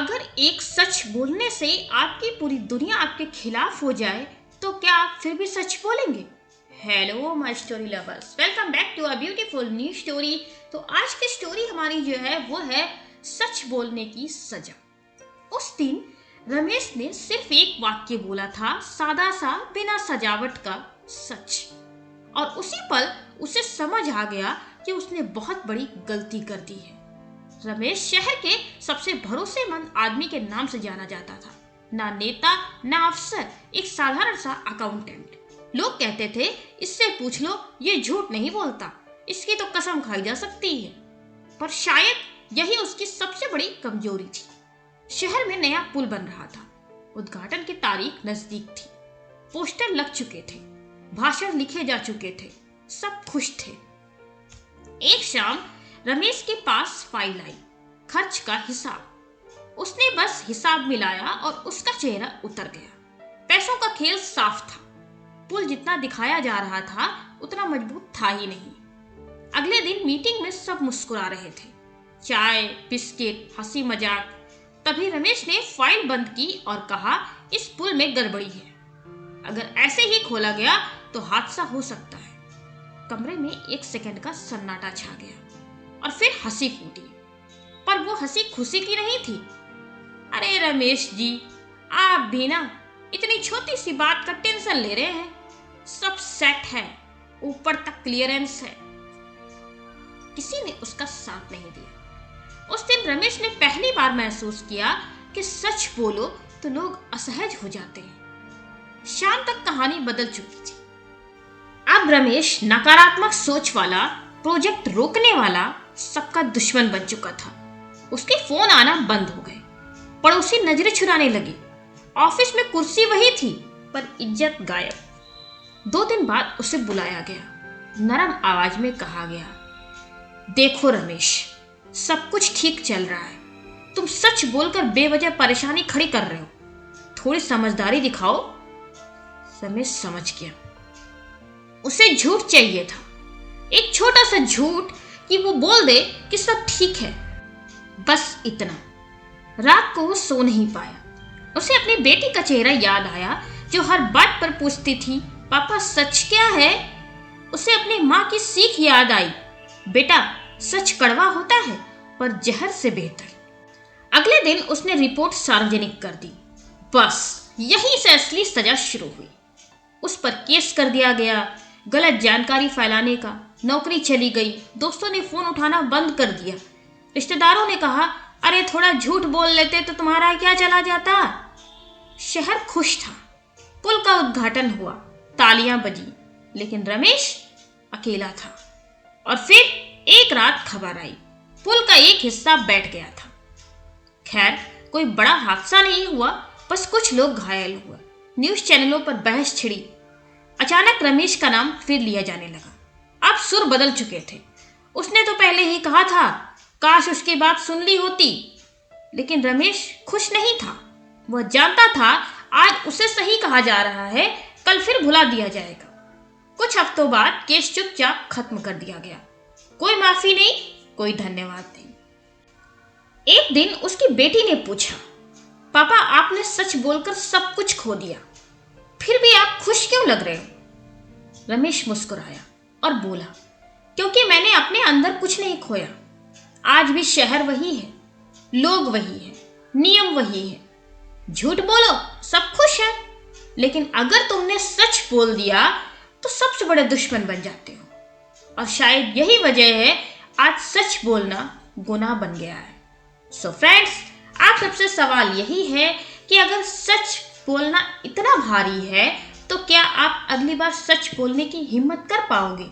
अगर एक सच बोलने से आपकी पूरी दुनिया आपके खिलाफ हो जाए तो क्या आप फिर भी सच बोलेंगे? Hello my story lovers, welcome back to a beautiful new story. तो आज की स्टोरी हमारी जो है वो है सच बोलने की सजा। उस दिन रमेश ने सिर्फ एक वाक्य बोला था, सादा सा बिना सजावट का सच, और उसी पल उसे समझ आ गया कि उसने बहुत बड़ी गलती कर दी है। रमेश शहर के सबसे भरोसेमंद आदमी के नाम से जाना जाता था, ना नेता ना अफसर, एक साधारण सा अकाउंटेंट। लोग कहते थे, इससे पूछ लो, ये झूठ नहीं बोलता, इसकी तो कसम खाई जा सकती है। पर शायद यही उसकी सबसे बड़ी कमजोरी थी। शहर में नया पुल बन रहा था, उद्घाटन की तारीख नजदीक थी, पोस्टर लग चुके थे, भाषण लिखे जा चुके थे, सब खुश थे। एक शाम रमेश के पास फाइल आई, खर्च का हिसाब। उसने बस हिसाब मिलाया और उसका चेहरा उतर गया। पैसों का खेल साफ था। पुल जितना दिखाया जा रहा था उतना मजबूत था ही नहीं। अगले दिन मीटिंग में सब मुस्कुरा रहे थे, चाय, बिस्किट, हंसी मजाक। तभी रमेश ने फाइल बंद की और कहा, इस पुल में गड़बड़ी है, अगर ऐसे ही खोला गया तो हादसा हो सकता है। कमरे में एक सेकंड का सन्नाटा छा गया और फिर हंसी फूटी, पर वो हंसी खुशी की नहीं थी। अरे रमेश जी, आप भी ना इतनी छोटी सी बात का टेंशन ले रहे हैं, सब सेट है, ऊपर तक क्लियरेंस है। किसी ने उसका साथ नहीं दिया। उस दिन रमेश ने पहली बार महसूस किया कि सच बोलो तो लोग असहज हो जाते हैं। शाम तक कहानी बदल चुकी थी। अब रमेश नकारात्मक सोच वाला, प्रोजेक्ट रोकने वाला, सबका दुश्मन बन चुका था। उसके फोन आना बंद हो गए, पड़ोसी नजरें चुराने लगे, ऑफिस में कुर्सी वही थी पर इज्जत गायब। 2 दिन बाद उसे बुलाया गया। नरम आवाज में कहा गया, देखो रमेश, सब कुछ ठीक चल रहा है, तुम सच बोलकर बेवजह परेशानी खड़ी कर रहे हो, थोड़ी समझदारी दिखाओ। रमेश समझ गया, उसे झूठ चाहिए था, एक छोटा सा झूठ कि वो बोल दे कि सब ठीक है, बस इतना। रात को वो सो नहीं पाया। उसे अपनी बेटी का चेहरा याद आया जो हर बात पर पूछती थी, पापा सच क्या है। उसे अपनी माँ की सीख याद आई, बेटा सच कड़वा होता है पर जहर से बेहतर। अगले दिन उसने रिपोर्ट सार्वजनिक कर दी। बस यहीं से असली सजा शुरू हुई। उस पर केस कर दिया गया, गलत जानकारी फैलाने का। नौकरी चली गई, दोस्तों ने फोन उठाना बंद कर दिया, रिश्तेदारों ने कहा, अरे थोड़ा झूठ बोल लेते तो तुम्हारा क्या चला जाता। शहर खुश था, पुल का उद्घाटन हुआ, तालियां बजी, लेकिन रमेश अकेला था। और फिर एक रात खबर आई, पुल का एक हिस्सा बैठ गया था। खैर कोई बड़ा हादसा नहीं हुआ, बस कुछ लोग घायल हुए। न्यूज चैनलों पर बहस छिड़ी। अचानक रमेश का नाम फिर लिया जाने लगा। अब सुर बदल चुके थे। उसने तो पहले ही कहा था, काश उसकी बात सुन ली होती। लेकिन रमेश खुश नहीं था। वह जानता था आज उसे सही कहा जा रहा है, कल फिर भुला दिया जाएगा। कुछ हफ्तों बाद केस चुपचाप खत्म कर दिया गया। कोई माफी नहीं, कोई धन्यवाद नहीं। एक दिन उसकी बेटी ने पूछा, पापा आपने सच बोलकर सब कुछ खो दिया, फिर भी आप खुश क्यों लग रहे हो। रमेश मुस्कुराया और बोला, क्योंकि मैंने अपने अंदर कुछ नहीं खोया। आज भी शहर वही है, लोग वही है, नियम वही है। झूठ बोलो सब खुश है, लेकिन अगर तुमने सच बोल दिया तो सबसे बड़े दुश्मन बन जाते हो। और शायद यही वजह है आज सच बोलना गुनाह बन गया है। सो फ्रेंड्स, आप सबसे सवाल यही है कि अगर सच बोलना इतना भारी है तो क्या आप अगली बार सच बोलने की हिम्मत कर पाओगे।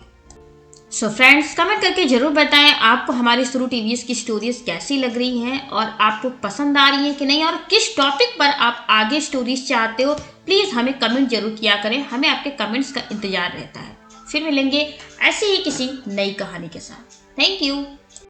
सो फ्रेंड्स, कमेंट करके जरूर बताएं आपको हमारी सुरु टीवीएस की स्टोरीज कैसी लग रही हैं और आपको पसंद आ रही हैं कि नहीं, और किस टॉपिक पर आप आगे स्टोरीज चाहते हो। प्लीज़ हमें कमेंट जरूर किया करें, हमें आपके कमेंट्स का इंतजार रहता है। फिर मिलेंगे ऐसी ही किसी नई कहानी के साथ। Thank you.